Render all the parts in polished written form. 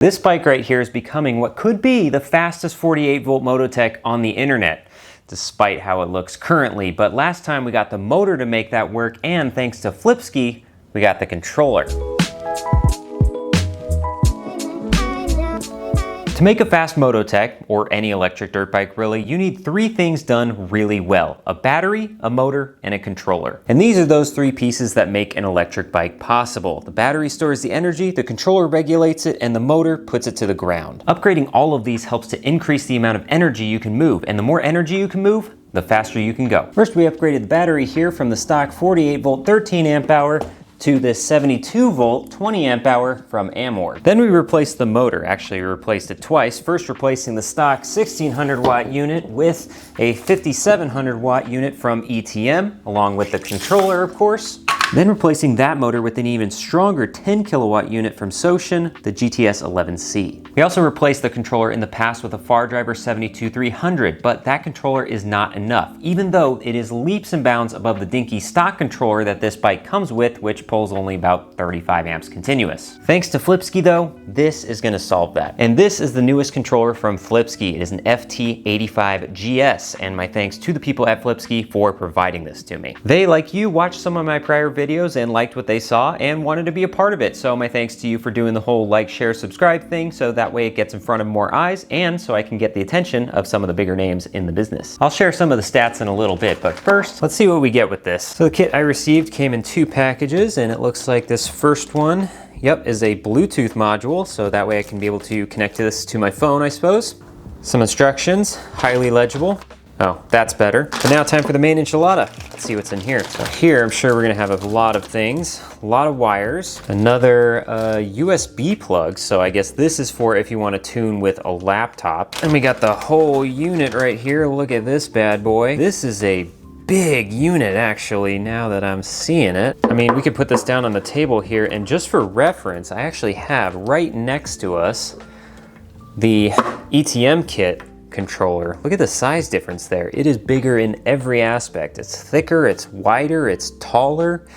This bike right here is becoming what could be the fastest 48 volt Mototech on the internet, despite how it looks currently. But last time we got the motor to make that work, and thanks to Flipsky, we got the controller. To make a fast Mototech, or any electric dirt bike really, you need three things done really well: a battery, a motor, and a controller. And these are those three pieces that make an electric bike possible. The battery stores the energy, the controller regulates it, and the motor puts it to the ground. Upgrading all of these helps to increase the amount of energy you can move, and the more energy you can move, the faster you can go. First, we upgraded the battery here from the stock 48 volt 13 amp hour to this 72 volt 20 amp hour from Amor. Then we replaced the motor. Actually, we replaced it twice. First, replacing the stock 1600 watt unit with a 5700 watt unit from ETM, along with the controller, of course. Then replacing that motor with an even stronger 10 kilowatt unit from Soshin, the GTS 11C. We also replaced the controller in the past with a Far Driver 72300, but that controller is not enough, even though it is leaps and bounds above the dinky stock controller that this bike comes with, which pulls only about 35 amps continuous. Thanks to Flipsky though, this is going to solve that. And this is the newest controller from Flipsky. It is an FT85GS, and my thanks to the people at Flipsky for providing this to me. They, like you, watched some of my prior videos and liked what they saw and wanted to be a part of it. So my thanks to you for doing the whole like, share, subscribe thing, so that way it gets in front of more eyes and so I can get the attention of some of the bigger names in the business. I'll share some of the stats in a little bit, but first, let's see what we get with this. So the kit I received came in two packages, and it looks like this first one, yep, is a Bluetooth module, so that way I can be able to connect this to my phone, I suppose. Some instructions, highly legible. Oh, that's better. But now time for the main enchilada. Let's see what's in here. So here, I'm sure we're gonna have a lot of things, a lot of wires, another USB plug. So I guess this is for if you wanna tune with a laptop. And we got the whole unit right here. Look at this bad boy. This is a big unit actually, now that I'm seeing it. I mean, we could put this down on the table here, and just for reference, I actually have right next to us the ETM kit controller. Look at the size difference there. It is bigger in every aspect. It's thicker, it's wider, it's taller.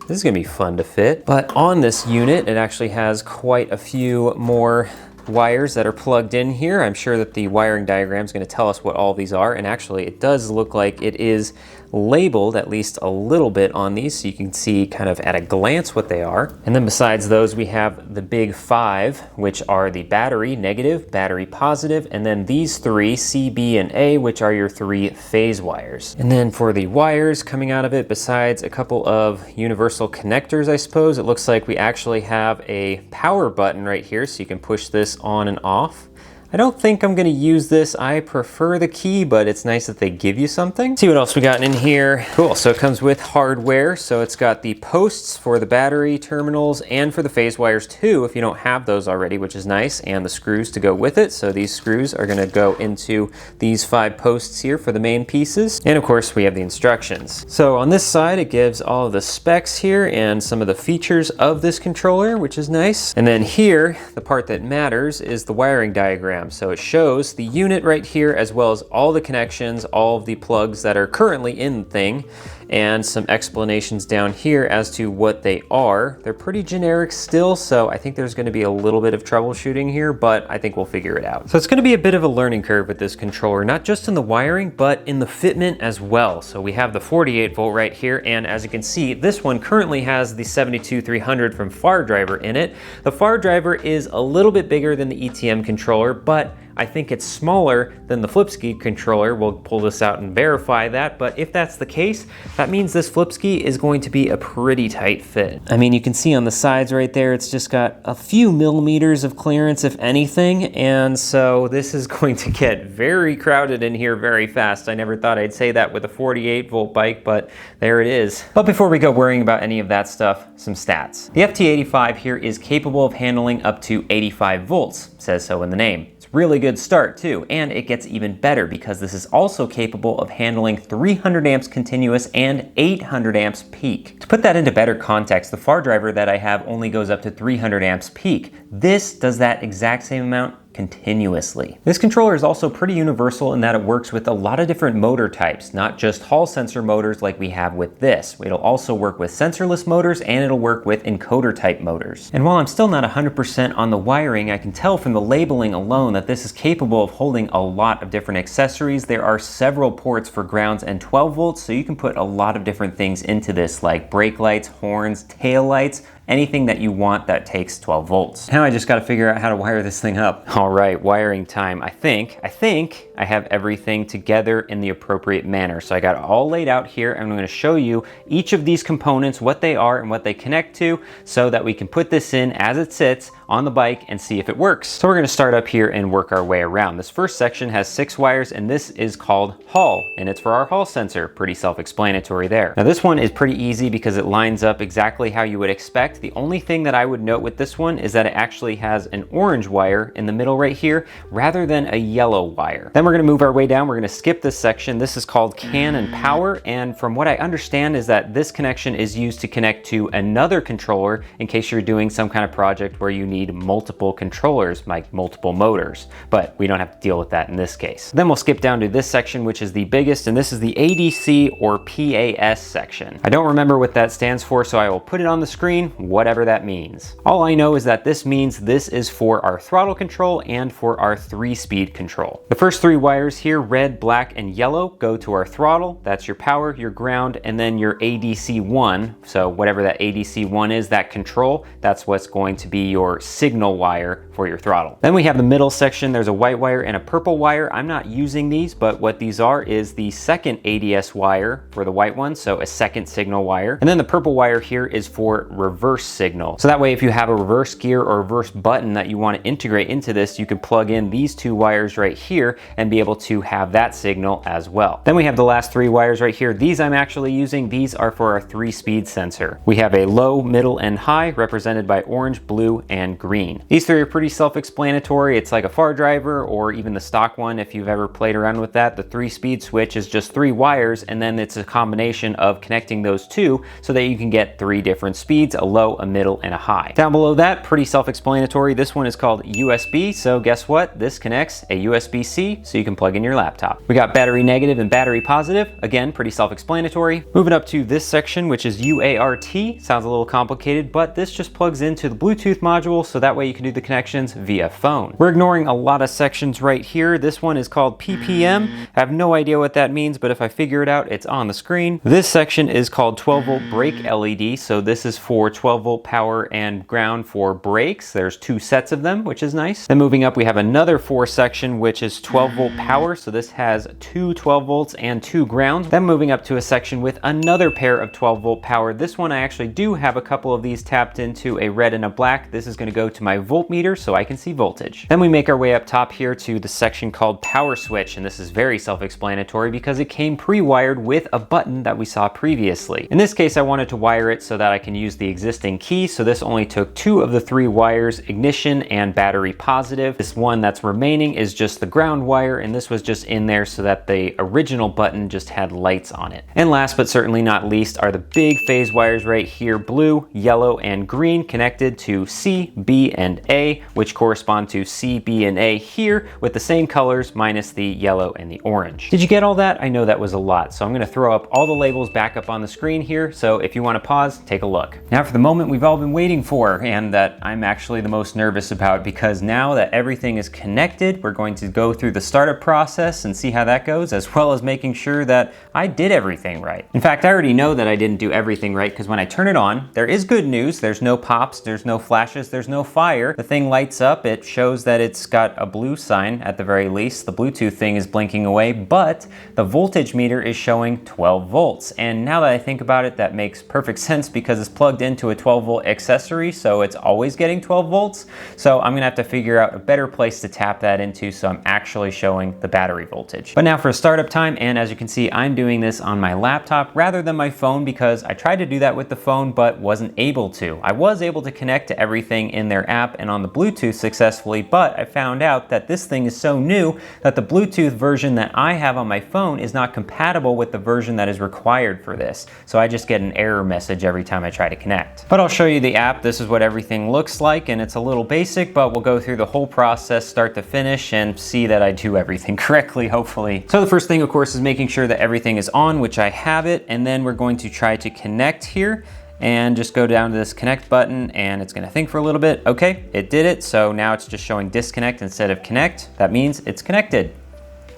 This is gonna be fun to fit. But on this unit, it actually has quite a few more wires that are plugged in here. I'm sure that the wiring diagram is going to tell us what all these are, and actually it does look like it is labeled at least a little bit on these, so you can see kind of at a glance what they are. And then besides those, we have the big five, which are the battery negative, battery positive, and then these three, C, B, and A, which are your three phase wires. And then for the wires coming out of it, besides a couple of universal connectors, I suppose, it looks like we actually have a power button right here, so you can push this on and off. I don't think I'm gonna use this. I prefer the key, but it's nice that they give you something. Let's see what else we got in here. Cool, so it comes with hardware. So it's got the posts for the battery terminals and for the phase wires too, if you don't have those already, which is nice, and the screws to go with it. So these screws are gonna go into these 5 posts here for the main pieces. And of course, we have the instructions. So on this side, it gives all of the specs here and some of the features of this controller, which is nice. And then here, the part that matters is the wiring diagram. So it shows the unit right here, as well as all the connections, all of the plugs that are currently in the thing, and some explanations down here as to what they are. They're pretty generic still, so I think there's going to be a little bit of troubleshooting here, but I think we'll figure it out. So it's going to be a bit of a learning curve with this controller, not just in the wiring, but in the fitment as well. So we have the 48 volt right here, and as you can see, this one currently has the 72300 from Far Driver in it. The Far Driver is a little bit bigger than the ETM controller, but I think it's smaller than the Flipsky controller. We'll pull this out and verify that, but if that's the case, that means this Flipsky is going to be a pretty tight fit. I mean, you can see on the sides right there, it's just got a few millimeters of clearance, if anything, and so this is going to get very crowded in here very fast. I never thought I'd say that with a 48 volt bike, but there it is. But before we go worrying about any of that stuff, some stats. The FT85 here is capable of handling up to 85 volts, says so in the name. Really good start too, and it gets even better because this is also capable of handling 300 amps continuous and 800 amps peak. To put that into better context, the Far Driver that I have only goes up to 300 amps peak. This does that exact same amount continuously. This controller is also pretty universal in that it works with a lot of different motor types, not just Hall sensor motors like we have with this. It'll also work with sensorless motors, and it'll work with encoder type motors. And while I'm still not 100% on the wiring, I can tell from the labeling alone that this is capable of holding a lot of different accessories. There are several ports for grounds and 12 volts, so you can put a lot of different things into this, like brake lights, horns, tail lights, anything that you want that takes 12 volts. Now I just gotta figure out how to wire this thing up. All right, wiring time. I think I have everything together in the appropriate manner. So I got it all laid out here, and I'm gonna show you each of these components, what they are and what they connect to, so that we can put this in as it sits on the bike and see if it works. So we're gonna start up here and work our way around. This first section has 6 wires, and this is called Hall, and it's for our Hall sensor. Pretty self-explanatory there. Now this one is pretty easy because it lines up exactly how you would expect. The only thing that I would note with this one is that it actually has an orange wire in the middle right here rather than a yellow wire. Then we're gonna move our way down. We're gonna skip this section. This is called CAN and power, and from what I understand is that this connection is used to connect to another controller in case you're doing some kind of project where you need multiple controllers, like multiple motors, but we don't have to deal with that in this case. Then we'll skip down to this section, which is the biggest, and this is the ADC or PAS section. I don't remember what that stands for, so I will put it on the screen, whatever that means. All I know is that this means this is for our throttle control and for our 3-speed control. The first 3 wires here, red, black, and yellow, go to our throttle. That's your power, your ground, and then your ADC1. So whatever that ADC1 is, that control, that's what's going to be your signal wire for your throttle. Then we have the middle section. There's a white wire and a purple wire. I'm not using these, but what these are is the second ADS wire for the white one, so a second signal wire. And then the purple wire here is for reverse signal. So that way, if you have a reverse gear or reverse button that you want to integrate into this, you could plug in these 2 wires right here and be able to have that signal as well. Then we have the last 3 wires right here. These I'm actually using. These are for our 3-speed sensor. We have a low, middle, and high represented by orange, blue, and green. These 3 are pretty self-explanatory. It's like a far driver or even the stock one if you've ever played around with that. The 3-speed switch is just 3 wires, and then it's a combination of connecting those 2 so that you can get 3 different speeds, a low, a middle, and a high. Down below that, pretty self-explanatory. This one is called USB, so guess what? This connects a USB-C so you can plug in your laptop. We got battery negative and battery positive. Again, pretty self-explanatory. Moving up to this section, which is UART. Sounds a little complicated, but this just plugs into the Bluetooth module so that way you can do the connections via phone. We're ignoring a lot of sections right here. This one is called PPM. I have no idea what that means, but if I figure it out, it's on the screen. This section is called 12-volt brake LED, so this is for 12-volt power and ground for brakes. There's 2 sets of them, which is nice. Then moving up, we have another 4 section, which is 12-volt power, so this has 2 12 volts and 2 grounds. Then moving up to a section with another pair of 12-volt power. This one I actually do have a couple of these tapped into, a red and a black. This is going to go to my voltmeter so I can see voltage. Then we make our way up top here to the section called power switch, and this is very self-explanatory because it came pre-wired with a button that we saw previously. In this case, I wanted to wire it so that I can use the existing key, so this only took 2 of the 3 wires, ignition and battery positive. This one that's remaining is just the ground wire, and this was just in there so that the original button just had lights on it. And last but certainly not least are the big phase wires right here, blue, yellow, and green, connected to C, B, and A, which correspond to C, B, and A here with the same colors minus the yellow and the orange. Did you get all that? I know that was a lot, so I'm gonna throw up all the labels back up on the screen here, so if you wanna pause, take a look. Now for the moment we've all been waiting for, and that I'm actually the most nervous about, because now that everything is connected, we're going to go through the startup process and see how that goes, as well as making sure that I did everything right. In fact, I already know that I didn't do everything right, because when I turn it on, there is good news. There's no pops, there's no flashes, there's no fire. The thing lights up, it shows that it's got a blue sign at the very least. The Bluetooth thing is blinking away, but the voltage meter is showing 12 volts. And now that I think about it, that makes perfect sense because it's plugged into a 12-volt accessory, so it's always getting 12 volts. So I'm gonna have to figure out a better place to tap that into so I'm actually showing the battery voltage. But now for a startup time, and as you can see, I'm doing this on my laptop rather than my phone because I tried to do that with the phone but wasn't able to. I was able to connect to everything in their app, and on the Bluetooth Bluetooth successfully, but I found out that this thing is so new that the Bluetooth version that I have on my phone is not compatible with the version that is required for this. So I just get an error message every time I try to connect. But I'll show you the app. This is what everything looks like, and it's a little basic, but we'll go through the whole process start to finish and see that I do everything correctly, hopefully. So the first thing, of course, is making sure that everything is on, which I have it, and then we're going to try to connect here and just go down to this connect button, and it's gonna think for a little bit. Okay, it did it. So now it's just showing disconnect instead of connect. That means it's connected,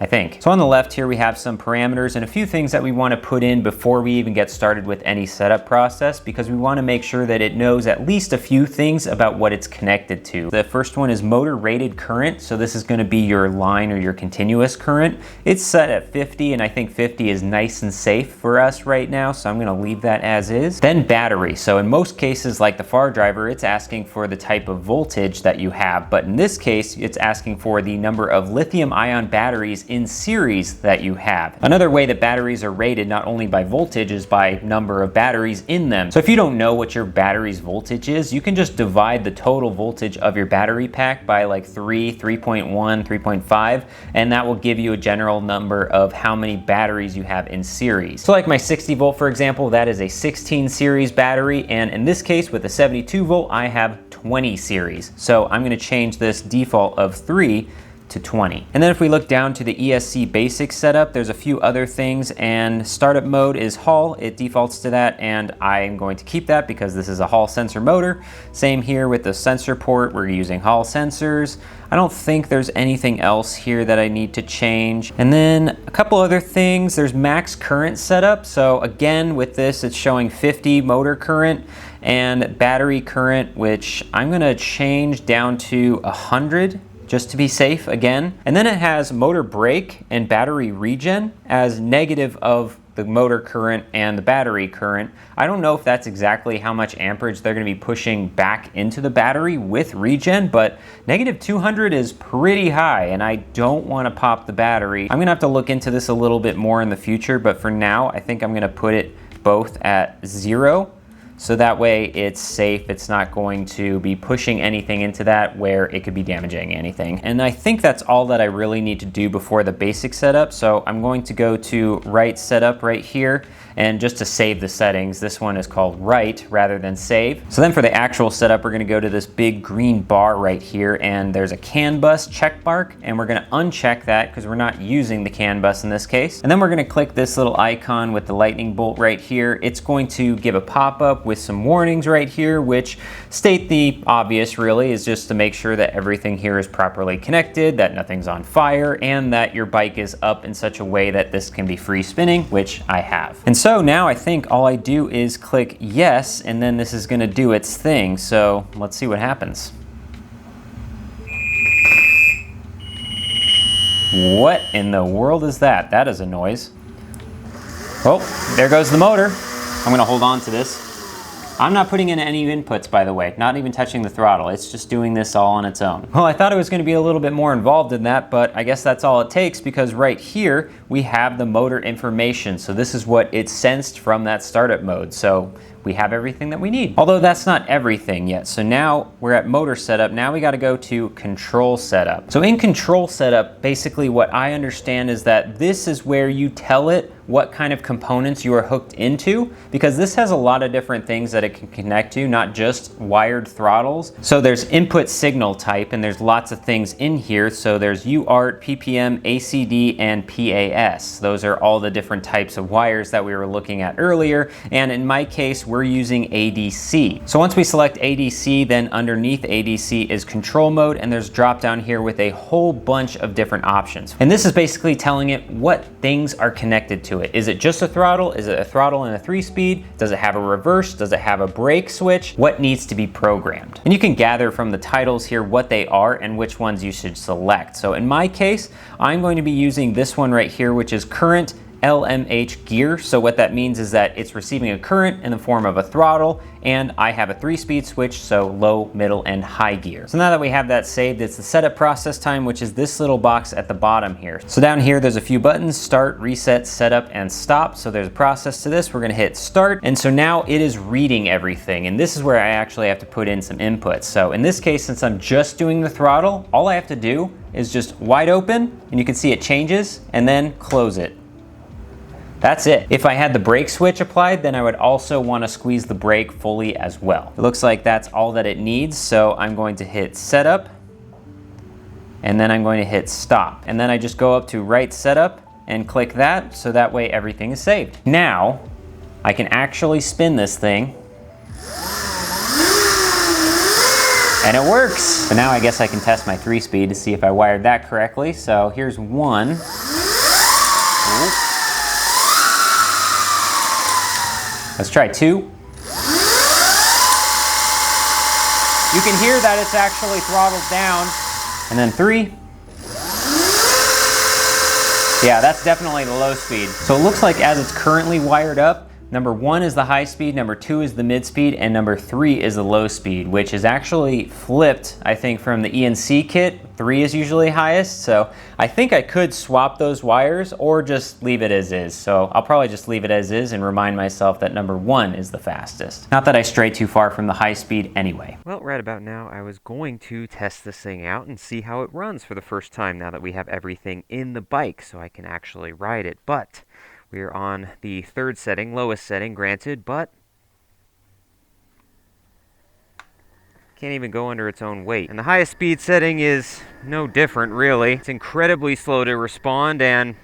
I think. So on the left here, we have some parameters and a few things that we want to put in before we even get started with any setup process, because we want to make sure that it knows at least a few things about what it's connected to. The first one is motor rated current. So this is going to be your line or your continuous current. It's set at 50, and I think 50 is nice and safe for us right now. So I'm going to leave that as is. Then battery. So in most cases, like the far driver, it's asking for the type of voltage that you have. But in this case, it's asking for the number of lithium ion batteries in series that you have. Another way that batteries are rated not only by voltage is by number of batteries in them. So if you don't know what your battery's voltage is, you can just divide the total voltage of your battery pack by like 3.1, 3.5, and that will give you a general number of how many batteries you have in series. So like my 60 volt, for example, that is a 16 series battery, and in this case with the 72 volt, I have 20 series. So I'm going to change this default of 3 to 20. And then if we look down to the ESC basic setup, there's a few other things, and startup mode is Hall. It defaults to that, and I am going to keep that because this is a Hall sensor motor. Same here with the sensor port, we're using Hall sensors. I don't think there's anything else here that I need to change. And then a couple other things, there's max current setup. So again, with this, it's showing 50 motor current and battery current, which I'm gonna change down to 100. Just to be safe again. And then it has motor brake and battery regen as negative of the motor current and the battery current. I don't know if that's exactly how much amperage they're gonna be pushing back into the battery with regen, but negative 200 is pretty high, and I don't wanna pop the battery. I'm gonna have to look into this a little bit more in the future, but for now, I think I'm gonna put it both at 0. So that way it's safe, it's not going to be pushing anything into that where it could be damaging anything. And I think that's all that I really need to do before the basic setup. So I'm going to go to write setup right here, and just to save the settings, this one is called write rather than save. So then for the actual setup, we're gonna go to this big green bar right here, and there's a CAN bus check mark, and we're gonna uncheck that because we're not using the CAN bus in this case. And then we're gonna click this little icon with the lightning bolt right here. It's going to give a pop-up with some warnings right here, which state the obvious really, is just to make sure that everything here is properly connected, that nothing's on fire, and that your bike is up in such a way that this can be free spinning, which I have. And so now I think all I do is click yes, and then this is gonna do its thing. So let's see what happens. What in the world is that? That is a noise. Oh, there goes the motor. I'm gonna hold on to this. I'm not putting in any inputs, by the way, not even touching the throttle. It's just doing this all on its own. Well, I thought it was gonna be a little bit more involved in that, but I guess that's all it takes, because right here, we have the motor information. So this is what it sensed from that startup mode. So we have everything that we need. Although that's not everything yet. So now we're at motor setup. Now we gotta go to control setup. So in control setup, basically what I understand is that this is where you tell it what kind of components you are hooked into, because this has a lot of different things that it can connect to, not just wired throttles. So there's input signal type, and there's lots of things in here. So there's UART, PPM, ACD, and PAS. Those are all the different types of wires that we were looking at earlier. And in my case, we're using ADC. So once we select ADC, then underneath ADC is control mode, and there's drop down here with a whole bunch of different options. And this is basically telling it what things are connected to it. Is it just a throttle? Is it a throttle and a 3-speed? Does it have a reverse? Does it have a brake switch? What needs to be programmed? And you can gather from the titles here what they are and which ones you should select. So in my case, I'm going to be using this one right here, which is current LMH gear. So what that means is that it's receiving a current in the form of a throttle, and I have a 3-speed switch, so low, middle, and high gear. So now that we have that saved, it's the setup process time, which is this little box at the bottom here. So down here, there's a few buttons: start, reset, setup, and stop. So there's a process to this. We're gonna hit start. And so now it is reading everything. And this is where I actually have to put in some inputs. So in this case, since I'm just doing the throttle, all I have to do is just wide open, and you can see it changes, and then close it. That's it. If I had the brake switch applied, then I would also want to squeeze the brake fully as well. It looks like that's all that it needs, so I'm going to hit setup, and then I'm going to hit stop. And then I just go up to right setup and click that, so that way everything is saved. Now, I can actually spin this thing, and it works. So now I guess I can test my 3-speed to see if I wired that correctly. So here's 1. Let's try 2. You can hear that it's actually throttled down. And then 3. Yeah, that's definitely the low speed. So it looks like as it's currently wired up, number 1 is the high speed, number 2 is the mid speed, and number 3 is the low speed, which is actually flipped, I think, from the ENC kit. 3 is usually highest, so I think I could swap those wires or just leave it as is. So I'll probably just leave it as is and remind myself that number 1 is the fastest. Not that I stray too far from the high speed anyway. Well, right about now, I was going to test this thing out and see how it runs for the first time now that we have everything in the bike so I can actually ride it, but we're on the 3rd setting, lowest setting, granted, but can't even go under its own weight. And the highest speed setting is no different, really. It's incredibly slow to respond and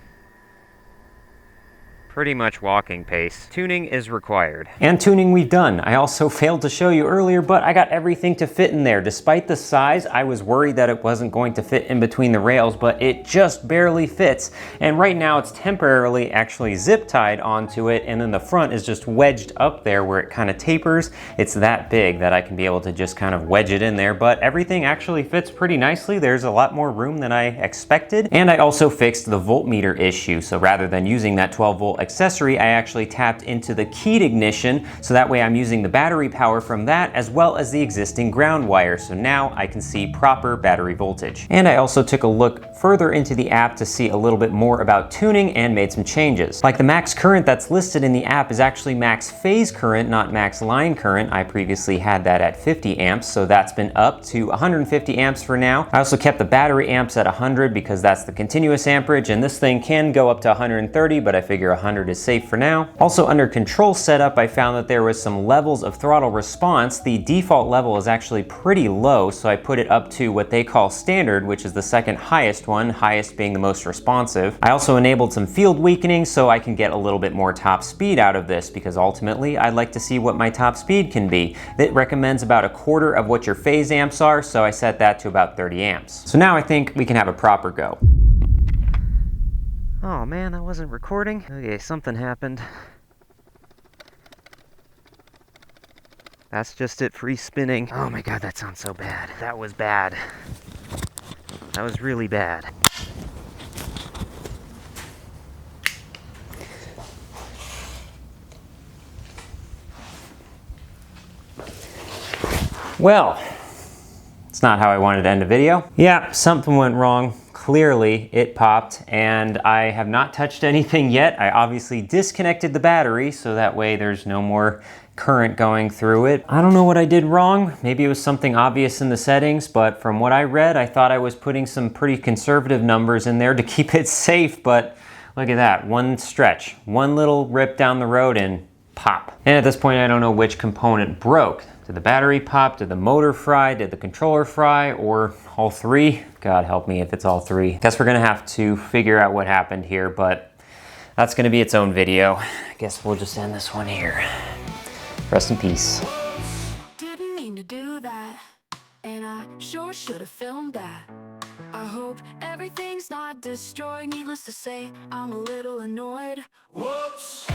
pretty much walking pace. Tuning is required. And tuning we've done. I also failed to show you earlier, but I got everything to fit in there. Despite the size, I was worried that it wasn't going to fit in between the rails, but it just barely fits. And right now it's temporarily actually zip tied onto it, and then the front is just wedged up there where it kind of tapers. It's that big that I can be able to just kind of wedge it in there, but everything actually fits pretty nicely. There's a lot more room than I expected. And I also fixed the voltmeter issue. So rather than using that 12 volt accessory, I actually tapped into the keyed ignition, so that way I'm using the battery power from that as well as the existing ground wire, so now I can see proper battery voltage. And I also took a look further into the app to see a little bit more about tuning and made some changes. Like the max current that's listed in the app is actually max phase current, not max line current. I previously had that at 50 amps, so that's been up to 150 amps for now. I also kept the battery amps at 100 because that's the continuous amperage, and this thing can go up to 130, but I figure 100 is safe for now. Also under control setup, I found that there was some levels of throttle response. The default level is actually pretty low, so I put it up to what they call standard, which is the second highest one, highest being the most responsive. I also enabled some field weakening so I can get a little bit more top speed out of this, because ultimately I'd like to see what my top speed can be. It recommends about 1/4 of what your phase amps are, so I set that to about 30 amps. So now I think we can have a proper go. Oh man, that wasn't recording. Okay, something happened. That's just it, free spinning. Oh my god, that sounds so bad. That was bad. That was really bad. Well, it's not how I wanted to end a video. Yeah, something went wrong. Clearly it popped, and I have not touched anything yet. I obviously disconnected the battery so that way there's no more current going through it. I don't know what I did wrong. Maybe it was something obvious in the settings, but from what I read, I thought I was putting some pretty conservative numbers in there to keep it safe, but look at that, one stretch, one little rip down the road and pop. And at this point, I don't know which component broke. Did the battery pop? Did the motor fry? Did the controller fry? Or all three? God help me if it's all three. Guess we're gonna have to figure out what happened here, but that's gonna be its own video. I guess we'll just end this one here. Rest in peace. Didn't mean to do that, and I sure should have filmed that. I hope everything's not destroyed. Needless to say, I'm a little annoyed. Whoops!